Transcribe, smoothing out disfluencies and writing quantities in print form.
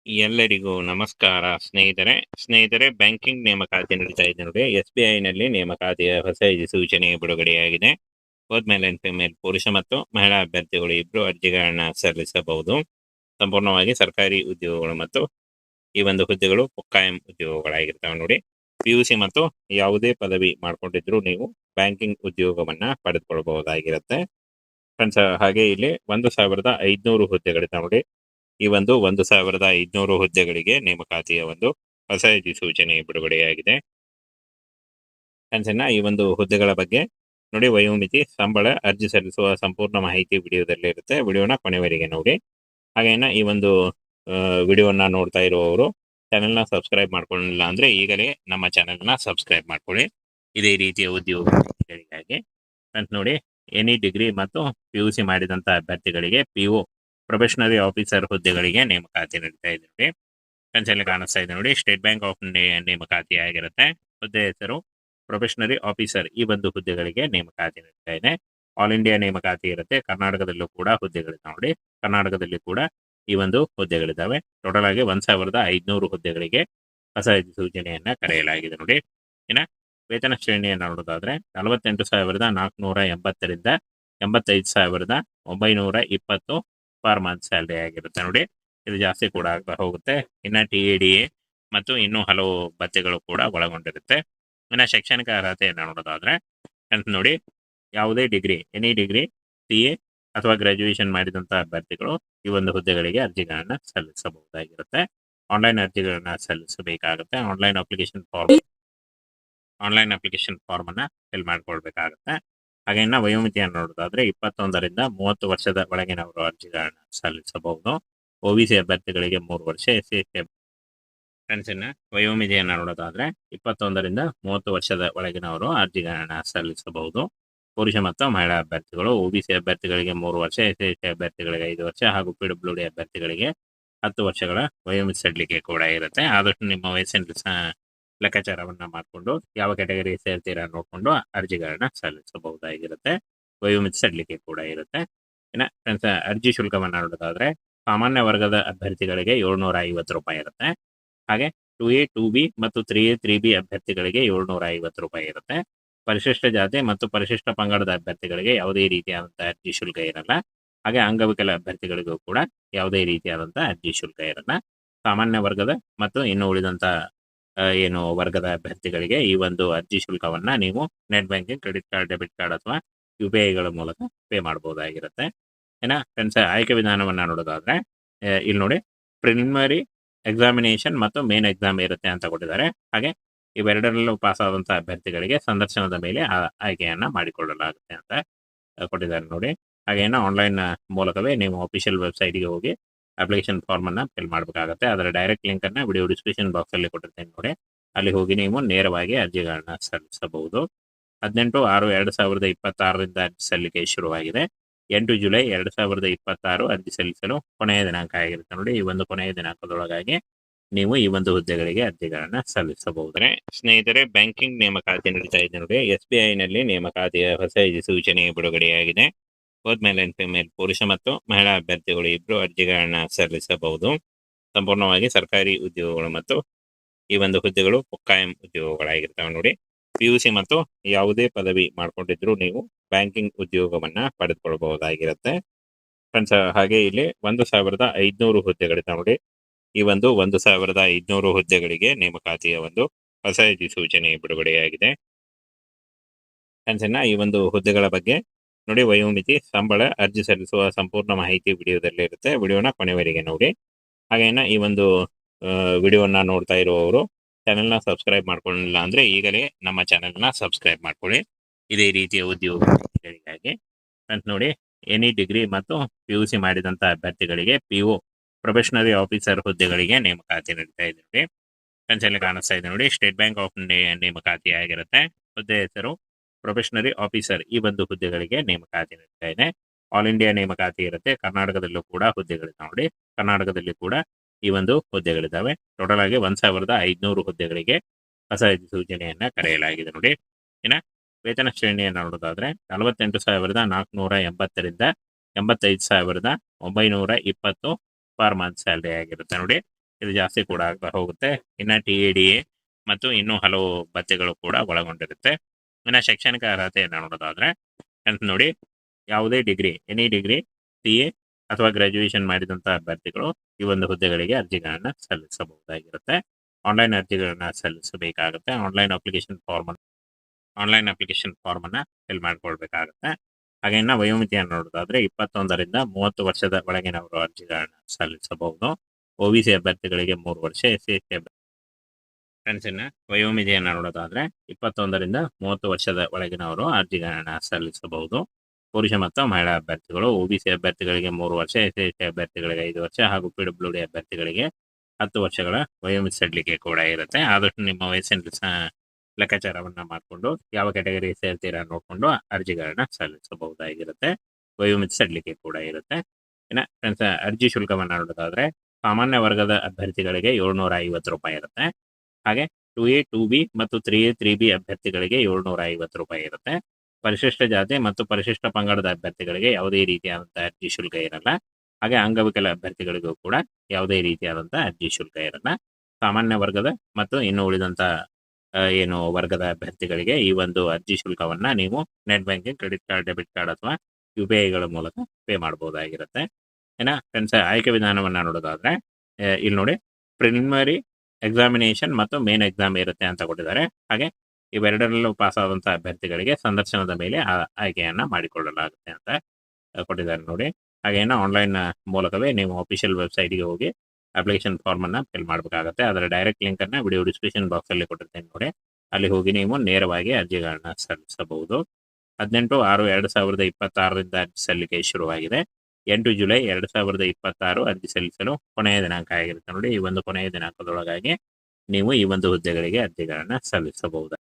ಎಲ್ಲರಿಗೂ ನಮಸ್ಕಾರ ಸ್ನೇಹಿತರೆ ಬ್ಯಾಂಕಿಂಗ್ ನೇಮಕಾತಿ ನಡೀತಾ ಇದೆ ನೋಡಿ. SBI ನಲ್ಲಿ ನೇಮಕಾತಿಯ ಹೊಸ ಸೂಚನೆ ಬಿಡುಗಡೆಯಾಗಿದೆ. ಬೋತ್ ಮೇಲ್ ಅಂಡ್ ಫಿಮೇಲ್ ಪುರುಷ ಮತ್ತು ಮಹಿಳಾ ಅಭ್ಯರ್ಥಿಗಳು ಇಬ್ರು ಅರ್ಜಿಗಳನ್ನ ಸಲ್ಲಿಸಬಹುದು. ಸಂಪೂರ್ಣವಾಗಿ ಸರ್ಕಾರಿ ಉದ್ಯೋಗಗಳು ಮತ್ತು ಈ ಒಂದು ಹುದ್ದೆಗಳು ಕಾಯಂ ಉದ್ಯೋಗಗಳಾಗಿರ್ತವೆ ನೋಡಿ. PUC ಮತ್ತು ಯಾವುದೇ ಪದವಿ ಮಾಡ್ಕೊಂಡಿದ್ರು ನೀವು ಬ್ಯಾಂಕಿಂಗ್ ಉದ್ಯೋಗವನ್ನ ಪಡೆದುಕೊಳ್ಳಬಹುದಾಗಿರುತ್ತೆ ಫ್ರೆಂಡ್ಸ್. ಹಾಗೆ ಇಲ್ಲಿ 1500 ಹುದ್ದೆಗಳಿದ್ದಾವೆ ನೋಡಿ. ಈ ಒಂದು 1500 ಹುದ್ದೆಗಳಿಗೆ ನೇಮಕಾತಿಯ ಒಂದು ಹೊಸ ಸೂಚನೆ ಬಿಡುಗಡೆಯಾಗಿದೆ. ಫ್ರೆಂಡ್ಸ್, ಈ ಒಂದು ಹುದ್ದೆಗಳ ಬಗ್ಗೆ ನೋಡಿ, ವಯೋಮಿತಿ, ಸಂಬಳ, ಅರ್ಜಿ ಸಲ್ಲಿಸುವ ಸಂಪೂರ್ಣ ಮಾಹಿತಿ ವಿಡಿಯೋದಲ್ಲಿ ಇರುತ್ತೆ. ವಿಡಿಯೋನ ಕೊನೆವರೆಗೆ ನೋಡಿ. ಹಾಗೇನ ಈ ಒಂದು ವಿಡಿಯೋನ ನೋಡ್ತಾ ಇರುವವರು ಚಾನೆಲ್ನ ಸಬ್ಸ್ಕ್ರೈಬ್ ಮಾಡ್ಕೊಳ್ಳಿಲ್ಲ ಅಂದ್ರೆ ಈಗಲೇ ನಮ್ಮ ಚಾನೆಲ್ನ ಸಬ್ಸ್ಕ್ರೈಬ್ ಮಾಡ್ಕೊಳ್ಳಿ, ಇದೇ ರೀತಿಯ ಉದ್ಯೋಗಗಳಿಗಾಗಿ. ಫ್ರೆಂಡ್ಸ್ ನೋಡಿ, ಎನಿ ಡಿಗ್ರಿ ಮತ್ತು PUC ಮಾಡಿದಂಥ ಅಭ್ಯರ್ಥಿಗಳಿಗೆ PO ಪ್ರೊಬೆಷನರಿ ಆಫೀಸರ್ ಹುದ್ದೆಗಳಿಗೆ ನೇಮಕಾತಿ ನಡೀತಾ ಇದೆ ನೋಡಿ. ಫ್ರೆಂಡ್ಸ್, ಅಲ್ಲಿ ಕಾಣಿಸ್ತಾ ಇದೆ ನೋಡಿ, ಸ್ಟೇಟ್ ಬ್ಯಾಂಕ್ ಆಫ್ ಇಂಡಿಯಾ ನೇಮಕಾತಿ ಆಗಿರುತ್ತೆ. ಹುದ್ದೆ ಹೆಸರು ಪ್ರೊಬೆಷನರಿ ಆಫೀಸರ್. ಈ ಒಂದು ಹುದ್ದೆಗಳಿಗೆ ನೇಮಕಾತಿ ನಡೀತಾ ಇದೆ. ಆಲ್ ಇಂಡಿಯಾ ನೇಮಕಾತಿ ಇರುತ್ತೆ. ಕರ್ನಾಟಕದಲ್ಲೂ ಕೂಡ ಹುದ್ದೆಗಳಿದ್ದಾವೆ ನೋಡಿ. ಕರ್ನಾಟಕದಲ್ಲಿ ಕೂಡ ಈ ಒಂದು ಹುದ್ದೆಗಳಿದ್ದಾವೆ. ಟೋಟಲ್ ಆಗಿ 1500 ಹುದ್ದೆಗಳಿಗೆ ಹೊಸ ಸೂಚನೆಯನ್ನ ಕರೆಯಲಾಗಿದೆ ನೋಡಿ. ಇನ್ನ ವೇತನ ಶ್ರೇಣಿಯನ್ನು ನೋಡೋದಾದ್ರೆ 48,480ರಿಂದ 85,920 ಪರ್ ಮಂತ್ ಸ್ಯಾಲರಿ ಆಗಿರುತ್ತೆ ನೋಡಿ. ಇದು ಜಾಸ್ತಿ ಕೂಡ ಆಗ್ತಾ ಹೋಗುತ್ತೆ. ಇನ್ನು TADA ಮತ್ತು ಇನ್ನೂ ಹಲವು ಭತ್ಯೆಗಳು ಕೂಡ ಒಳಗೊಂಡಿರುತ್ತೆ. ಇನ್ನು ಶೈಕ್ಷಣಿಕ ಅರ್ಹತೆಯನ್ನು ನೋಡೋದಾದ್ರೆ ನೋಡಿ, ಯಾವುದೇ ಡಿಗ್ರಿ, ಎನಿ ಡಿಗ್ರಿ, CA ಅಥವಾ ಗ್ರಾಜುಯೇಷನ್ ಮಾಡಿದಂಥ ಅಭ್ಯರ್ಥಿಗಳು ಈ ಒಂದು ಹುದ್ದೆಗಳಿಗೆ ಅರ್ಜಿಗಳನ್ನ ಸಲ್ಲಿಸಬಹುದಾಗಿರುತ್ತೆ. ಆನ್ಲೈನ್ ಅರ್ಜಿಗಳನ್ನ ಸಲ್ಲಿಸಬೇಕಾಗುತ್ತೆ. ಆನ್ಲೈನ್ ಅಪ್ಲಿಕೇಶನ್ ಫಾರ್ಮ್ ಅನ್ನ ಫಿಲ್ ಮಾಡ್ಕೊಳ್ಬೇಕಾಗುತ್ತೆ. ಹಾಗೆ ಇನ್ನು ವಯೋಮಿತಿಯನ್ನು ನೋಡೋದಾದ್ರೆ 21ರಿಂದ 30 ವರ್ಷದ ಒಳಗಿನವರು ಅರ್ಜಿಗಳನ್ನ ಸಲ್ಲಿಸಬಹುದು. OBC ಅಭ್ಯರ್ಥಿಗಳಿಗೆ 3 ವರ್ಷ, SC ಫ್ರೆಂಡ್ಸ್, ವಯೋಮಿತಿಯನ್ನು ನೋಡೋದಾದ್ರೆ 21ರಿಂದ 30 ವರ್ಷದ ಒಳಗಿನವರು ಅರ್ಜಿಗಳನ್ನ ಸಲ್ಲಿಸಬಹುದು. ಪುರುಷ ಮತ್ತು ಮಹಿಳಾ ಅಭ್ಯರ್ಥಿಗಳು. OBC ಅಭ್ಯರ್ಥಿಗಳಿಗೆ 3 ವರ್ಷ, SC ಅಭ್ಯರ್ಥಿಗಳಿಗೆ 5 ವರ್ಷ ಹಾಗೂ PWD ಅಭ್ಯರ್ಥಿಗಳಿಗೆ 10 ವರ್ಷಗಳ ವಯೋಮಿತಿ ಸಡಿಲಿಕೆ ಕೂಡ ಇರುತ್ತೆ. ಆದಷ್ಟು ನಿಮ್ಮ ವಯಸ್ಸಿನ ಲೆಕ್ಕಾಚಾರವನ್ನ ಮಾಡಿಕೊಂಡು ಯಾವ ಕ್ಯಾಟಗರಿ ಸೇರ್ತೀರಾ ನೋಡಿಕೊಂಡು ಅರ್ಜಿಗಳನ್ನ ಸಲ್ಲಿಸಬಹುದಾಗಿರುತ್ತೆ. ವಯೋಮಿತಿ ಸಡಿಲಿಕೆ ಕೂಡ ಇರುತ್ತೆ. ಇನ್ನು ಫ್ರೆಂಡ್ಸ್, ಅರ್ಜಿ ಶುಲ್ಕವನ್ನ ನೋಡೋದಾದ್ರೆ ಸಾಮಾನ್ಯ ವರ್ಗದ ಅಭ್ಯರ್ಥಿಗಳಿಗೆ 750 ರೂಪಾಯಿ ಇರುತ್ತೆ. ಹಾಗೆ 2A 2B ಮತ್ತು 3A 3B ಅಭ್ಯರ್ಥಿಗಳಿಗೆ 750 ರೂಪಾಯಿ ಇರುತ್ತೆ. ಪರಿಶಿಷ್ಟ ಜಾತಿ ಮತ್ತು ಪರಿಶಿಷ್ಟ ಪಂಗಡದ ಅಭ್ಯರ್ಥಿಗಳಿಗೆ ಯಾವುದೇ ರೀತಿಯಾದಂತಹ ಅರ್ಜಿ ಶುಲ್ಕ ಇರಲ್ಲ. ಹಾಗೆ ಅಂಗವಿಕಲ ಅಭ್ಯರ್ಥಿಗಳಿಗೂ ಕೂಡ ಯಾವುದೇ ರೀತಿಯಾದಂತಹ ಅರ್ಜಿ ಶುಲ್ಕ ಇರಲ್ಲ. ಸಾಮಾನ್ಯ ವರ್ಗದ ಮತ್ತು ಇನ್ನು ಉಳಿದಂತ ಏನು ವರ್ಗದ ಅಭ್ಯರ್ಥಿಗಳಿಗೆ ಈ ಒಂದು ಅರ್ಜಿ ಶುಲ್ಕವನ್ನ ನೀವು net banking, credit card, debit card ಅಥವಾ UPIಗಳ ಮೂಲಕ ಪೇ ಮಾಡಬಹುದಾಗಿರುತ್ತೆ. ಏನ ಫ್ರೆಂಡ್ಸ್, ಆಯ್ಕೆ ವಿಧಾನವನ್ನ ನೋಡೋದಾದ್ರೆ ಇಲ್ಲಿ ನೋಡಿ, ಪ್ರಿಲಿಮಿನರಿ ಎಕ್ಸಾಮಿನೇಷನ್ ಮತ್ತು ಮೇನ್ ಎಕ್ಸಾಮ್ ಇರುತ್ತೆ ಅಂತ ಕೊಟ್ಟಿದ್ದಾರೆ. ಹಾಗೆ ಇವೆರಡರಲ್ಲೂ ಪಾಸ್ ಆದಂಥ ಅಭ್ಯರ್ಥಿಗಳಿಗೆ ಸಂದರ್ಶನದ ಮೇಲೆ ಆಯ್ಕೆಯನ್ನ ಮಾಡಿಕೊಳ್ಳಲಾಗುತ್ತೆ ಅಂತ ಕೊಟ್ಟಿದ್ದಾರೆ ನೋಡಿ. ಹಾಗೇನ ಆನ್ಲೈನ್ ಮೂಲಕವೇ ನೀವು ಅಫಿಷಿಯಲ್ ವೆಬ್ಸೈಟ್ಗೆ ಹೋಗಿ ಅಪ್ಲಿಕೇಶನ್ ಫಾರ್ಮ್ ಅನ್ನ ಫಿಲ್ ಮಾಡಬೇಕಾಗುತ್ತೆ. ಅದರ ಡೈರೆಕ್ಟ್ ಲಿಂಕ್ ಅನ್ನ ವಿಡಿಯೋ ಡಿಸ್ಕ್ರಿಪ್ಷನ್ ಬಾಕ್ಸ್ ಅಲ್ಲಿ ಕೊಟ್ಟಿರ್ತೇನೆ ನೋಡಿ. ಅಲ್ಲಿ ಹೋಗಿ ನೀವು ನೇರವಾಗಿ ಅರ್ಜಿಗಳನ್ನ ಸಲ್ಲಿಸಬಹುದು. 18/6/2026ರಿಂದ ಅರ್ಜಿ ಸಲ್ಲಿಕೆ ಶುರುವಾಗಿದೆ. 8 ಜುಲೈ 2026 ಅರ್ಜಿ ಸಲ್ಲಿಸಲು ಕೊನೆಯ ದಿನಾಂಕ ಆಗಿರುತ್ತೆ ನೋಡಿ. ಈ ಒಂದು ಕೊನೆಯ ದಿನಾಂಕದೊಳಗಾಗಿ ನೀವು ಈ ಒಂದು ಹುದ್ದೆಗಳಿಗೆ ಅರ್ಜಿಗಳನ್ನ ಸಲ್ಲಿಸಬಹುದು. ಸ್ನೇಹಿತರೆ, ಬ್ಯಾಂಕಿಂಗ್ ನೇಮಕಾತಿ ನಡೀತಾ ಇದೆ ನೋಡಿ. SBI ನಲ್ಲಿ ನೇಮಕಾತಿಯ ಹೊಸ ಸೂಚನೆ ಬಿಡುಗಡೆಯಾಗಿದೆ. ಬೋತ್ ಮೇಲ್ ಅಂಡ್ ಫಿಮೇಲ್ ಪುರುಷ ಮತ್ತು ಮಹಿಳಾ ಅಭ್ಯರ್ಥಿಗಳು ಇಬ್ರು ಅರ್ಜಿಗಳನ್ನ ಸಲ್ಲಿಸಬಹುದು. ಸಂಪೂರ್ಣವಾಗಿ ಸರ್ಕಾರಿ ಉದ್ಯೋಗಗಳು ಮತ್ತು ಈ ಒಂದು ಹುದ್ದೆಗಳು ಕಾಯಂ ಉದ್ಯೋಗಗಳಾಗಿರ್ತವೆ ನೋಡಿ. PUC ಮತ್ತು ಯಾವುದೇ ಪದವಿ ಮಾಡ್ಕೊಂಡಿದ್ರು ನೀವು ಬ್ಯಾಂಕಿಂಗ್ ಉದ್ಯೋಗವನ್ನ ಪಡೆದುಕೊಳ್ಳಬಹುದಾಗಿರುತ್ತೆ ಫ್ರೆಂಡ್ಸ್. ಹಾಗೆ ಇಲ್ಲಿ 1500 ಹುದ್ದೆಗಳಿದ್ದಾವೆ ನೋಡಿ. ಈ ಒಂದು 1500 ಹುದ್ದೆಗಳಿಗೆ ನೇಮಕಾತಿಯ ಒಂದು ಹೊಸ ಸೂಚನೆ ಬಿಡುಗಡೆಯಾಗಿದೆ ಫ್ರೆಂಡ್ಸ್. ಈ ಒಂದು ಹುದ್ದೆಗಳ ಬಗ್ಗೆ ನೋಡಿ, ವಯೋಮಿತಿ, ಸಂಬಳ, ಅರ್ಜಿ ಸಲ್ಲಿಸುವ ಸಂಪೂರ್ಣ ಮಾಹಿತಿ ವಿಡಿಯೋದಲ್ಲಿ ಇರುತ್ತೆ. ವಿಡಿಯೋನ ಕೊನೆವರೆಗೆ ನೋಡಿ. ಹಾಗೇನ ಈ ಒಂದು ವಿಡಿಯೋನ ನೋಡ್ತಾ ಇರುವವರು ಚಾನೆಲ್ನ ಸಬ್ಸ್ಕ್ರೈಬ್ ಮಾಡ್ಕೊಳ್ಳಿಲ್ಲ ಅಂದ್ರೆ ಈಗಲೇ ನಮ್ಮ ಚಾನೆಲ್ನ ಸಬ್ಸ್ಕ್ರೈಬ್ ಮಾಡ್ಕೊಳ್ಳಿ, ಇದೇ ರೀತಿಯ ಉದ್ಯೋಗಗಳಿಗಾಗಿ. ಫ್ರೆಂಡ್ಸ್ ನೋಡಿ, ಎನಿ ಡಿಗ್ರಿ ಮತ್ತು PUC ಮಾಡಿದಂಥ ಅಭ್ಯರ್ಥಿಗಳಿಗೆ PO ಪ್ರೊಬೆಷನರಿ ಆಫೀಸರ್ ಹುದ್ದೆಗಳಿಗೆ ನೇಮಕಾತಿ ನಡೀತಾ ಇದೆ ನೋಡಿ. ಫ್ರೆಂಡ್ಸ್, ಅಲ್ಲಿ ಕಾಣಿಸ್ತಾ ಇದೆ ನೋಡಿ, ಸ್ಟೇಟ್ ಬ್ಯಾಂಕ್ ಆಫ್ ಇಂಡಿಯಾ ನೇಮಕಾತಿ ಆಗಿರುತ್ತೆ. ಹುದ್ದೆ ಹೆಸರು ಪ್ರೊಬೆಷನರಿ ಆಫೀಸರ್. ಈ ಒಂದು ಹುದ್ದೆಗಳಿಗೆ ನೇಮಕಾತಿ ನಡೀತಾ ಇದೆ. ಆಲ್ ಇಂಡಿಯಾ ನೇಮಕಾತಿ ಇರುತ್ತೆ. ಕರ್ನಾಟಕದಲ್ಲೂ ಕೂಡ ಹುದ್ದೆಗಳಿದ್ದಾವೆ ನೋಡಿ. ಕರ್ನಾಟಕದಲ್ಲಿ ಕೂಡ ಈ ಒಂದು ಹುದ್ದೆಗಳಿದ್ದಾವೆ. ಟೋಟಲ್ ಆಗಿ 1500 ಹುದ್ದೆಗಳಿಗೆ ಹೊಸ ಸೂಚನೆಯನ್ನ ಕರೆಯಲಾಗಿದೆ ನೋಡಿ. ಇನ್ನ ವೇತನ ಶ್ರೇಣಿಯನ್ನು ನೋಡೋದಾದ್ರೆ 48,480ರಿಂದ 85,920 ಪರ್ ಮಂತ್ ಸ್ಯಾಲರಿ ಆಗಿರುತ್ತೆ ನೋಡಿ. ಇದು ಜಾಸ್ತಿ ಕೂಡ ಆಗ್ತಾ ಹೋಗುತ್ತೆ. ಇನ್ನು TADA ಮತ್ತು ಇನ್ನೂ ಹಲವು ಭತ್ಯೆಗಳು ಕೂಡ ಒಳಗೊಂಡಿರುತ್ತೆ. ಇನ್ನು ಶೈಕ್ಷಣಿಕ ಅರ್ಹತೆಯನ್ನು ನೋಡೋದಾದ್ರೆ ನೋಡಿ, ಯಾವುದೇ ಡಿಗ್ರಿ, ಎನಿ ಡಿಗ್ರಿ, CA ಅಥವಾ ಗ್ರಾಜುಯೇಷನ್ ಮಾಡಿದಂಥ ಅಭ್ಯರ್ಥಿಗಳು ಈ ಒಂದು ಹುದ್ದೆಗಳಿಗೆ ಅರ್ಜಿಗಳನ್ನು ಸಲ್ಲಿಸಬಹುದಾಗಿರುತ್ತೆ. ಆನ್ಲೈನ್ ಅರ್ಜಿಗಳನ್ನ ಸಲ್ಲಿಸಬೇಕಾಗುತ್ತೆ. ಆನ್ಲೈನ್ ಅಪ್ಲಿಕೇಶನ್ ಫಾರ್ಮನ್ನು ಫಿಲ್ ಮಾಡ್ಕೊಳ್ಬೇಕಾಗುತ್ತೆ. ಹಾಗೆ ಇನ್ನು ವಯೋಮಿತಿಯನ್ನು ನೋಡೋದಾದ್ರೆ 21ರಿಂದ 30 ವರ್ಷದ ಒಳಗಿನವರು ಅರ್ಜಿಗಳನ್ನ ಸಲ್ಲಿಸಬಹುದು. OBC ಅಭ್ಯರ್ಥಿಗಳಿಗೆ 3 ವರ್ಷ, SC ಫ್ರೆಂಡ್ಸ್ ಇನ್ನು ವಯೋಮಿತಿಯನ್ನು ನೋಡೋದಾದ್ರೆ 21ರಿಂದ 30 ವರ್ಷದ ಒಳಗಿನವರು ಅರ್ಜಿಗಳನ್ನ ಸಲ್ಲಿಸಬಹುದು. ಪುರುಷ ಮತ್ತು ಮಹಿಳಾ ಅಭ್ಯರ್ಥಿಗಳು OBC ಅಭ್ಯರ್ಥಿಗಳಿಗೆ 3 ವರ್ಷ, SC ಅಭ್ಯರ್ಥಿಗಳಿಗೆ 5 ವರ್ಷ ಹಾಗೂ PWD ಅಭ್ಯರ್ಥಿಗಳಿಗೆ 10 ವರ್ಷಗಳ ವಯೋಮಿತಿ ಸಡಿಲಿಕೆ ಕೂಡ ಇರುತ್ತೆ. ಆದಷ್ಟು ನಿಮ್ಮ ವಯಸ್ಸಿನ ಲೆಕ್ಕಾಚಾರವನ್ನ ಮಾಡಿಕೊಂಡು ಯಾವ ಕ್ಯಾಟಗರಿ ಸೇರ್ತೀರಾ ನೋಡಿಕೊಂಡು ಅರ್ಜಿಗಳನ್ನ ಸಲ್ಲಿಸಬಹುದಾಗಿರುತ್ತೆ. ವಯೋಮಿತಿ ಸಡಿಲಿಕೆ ಕೂಡ ಇರುತ್ತೆ. ಇನ್ನು ಫ್ರೆಂಡ್ಸ್ ಅರ್ಜಿ ಶುಲ್ಕವನ್ನು ನೋಡೋದಾದ್ರೆ ಸಾಮಾನ್ಯ ವರ್ಗದ ಅಭ್ಯರ್ಥಿಗಳಿಗೆ 750 ರೂಪಾಯಿ ಇರುತ್ತೆ. ಹಾಗೆ 2A 2B ಮತ್ತು 3A 3B ಅಭ್ಯರ್ಥಿಗಳಿಗೆ 750 ರೂಪಾಯಿ ಇರುತ್ತೆ. ಪರಿಶಿಷ್ಟ ಜಾತಿ ಮತ್ತು ಪರಿಶಿಷ್ಟ ಪಂಗಡದ ಅಭ್ಯರ್ಥಿಗಳಿಗೆ ಯಾವುದೇ ರೀತಿಯಾದಂಥ ಅರ್ಜಿ ಶುಲ್ಕ ಇರಲ್ಲ. ಹಾಗೆ ಅಂಗವಿಕಲ ಅಭ್ಯರ್ಥಿಗಳಿಗೂ ಕೂಡ ಯಾವುದೇ ರೀತಿಯಾದಂಥ ಅರ್ಜಿ ಶುಲ್ಕ ಇರಲ್ಲ. ಸಾಮಾನ್ಯ ವರ್ಗದ ಮತ್ತು ಇನ್ನು ಉಳಿದಂಥ ಏನು ವರ್ಗದ ಅಭ್ಯರ್ಥಿಗಳಿಗೆ ಈ ಒಂದು ಅರ್ಜಿ ಶುಲ್ಕವನ್ನ ನೀವು net banking, credit card, debit card ಅಥವಾ UPIಗಳ ಮೂಲಕ ಪೇ ಮಾಡಬಹುದಾಗಿರುತ್ತೆ. ಇನ್ನು ಫ್ರೆಂಡ್ಸ್ ಆಯ್ಕೆ ವಿಧಾನವನ್ನು ನೋಡೋದಾದ್ರೆ ಇಲ್ಲಿ ನೋಡಿ, ಪ್ರಿಲಿಮಿನರಿ ಎಕ್ಸಾಮಿನೇಷನ್ ಮತ್ತು ಮೇನ್ ಎಕ್ಸಾಮ್ ಇರುತ್ತೆ ಅಂತ ಕೊಟ್ಟಿದ್ದಾರೆ. ಹಾಗೆ ಇವೆರಡರಲ್ಲೂ ಪಾಸ್ ಆದಂಥ ಅಭ್ಯರ್ಥಿಗಳಿಗೆ ಸಂದರ್ಶನದ ಮೇಲೆ ಆಯ್ಕೆಯನ್ನ ಮಾಡಿಕೊಳ್ಳಲಾಗುತ್ತೆ ಅಂತ ಕೊಟ್ಟಿದ್ದಾರೆ ನೋಡಿ. ಹಾಗೇನು ಆನ್ಲೈನ್ ಮೂಲಕವೇ ನೀವು ಅಫಿಷಿಯಲ್ ವೆಬ್ಸೈಟ್ಗೆ ಹೋಗಿ ಅಪ್ಲಿಕೇಶನ್ ಫಾರ್ಮನ್ನು ಫಿಲ್ ಮಾಡಬೇಕಾಗುತ್ತೆ. ಅದರ ಡೈರೆಕ್ಟ್ ಲಿಂಕನ್ನು ವಿಡಿಯೋ ಡಿಸ್ಕ್ರಿಪ್ಷನ್ ಬಾಕ್ಸಲ್ಲಿ ಕೊಟ್ಟಿರ್ತೇನೆ ನೋಡಿ. ಅಲ್ಲಿ ಹೋಗಿ ನೀವು ನೇರವಾಗಿ ಅರ್ಜಿಗಳನ್ನ ಸಲ್ಲಿಸಬಹುದು. 18/6/2026ರಿಂದ ಅರ್ಜಿ ಸಲ್ಲಿಕೆ ಶುರುವಾಗಿದೆ. 8 ಜುಲೈ 2026 ಅರ್ಜಿ ಸಲ್ಲಿಸಲು ಕೊನೆಯ ದಿನಾಂಕ ಆಗಿರುತ್ತೆ ನೋಡಿ. ಈ ಒಂದು ಕೊನೆಯ ದಿನಾಂಕದೊಳಗಾಗಿ ನೀವು ಈ ಒಂದು ಹುದ್ದೆಗಳಿಗೆ ಅರ್ಜಿಗಳನ್ನ ಸಲ್ಲಿಸಬಹುದು.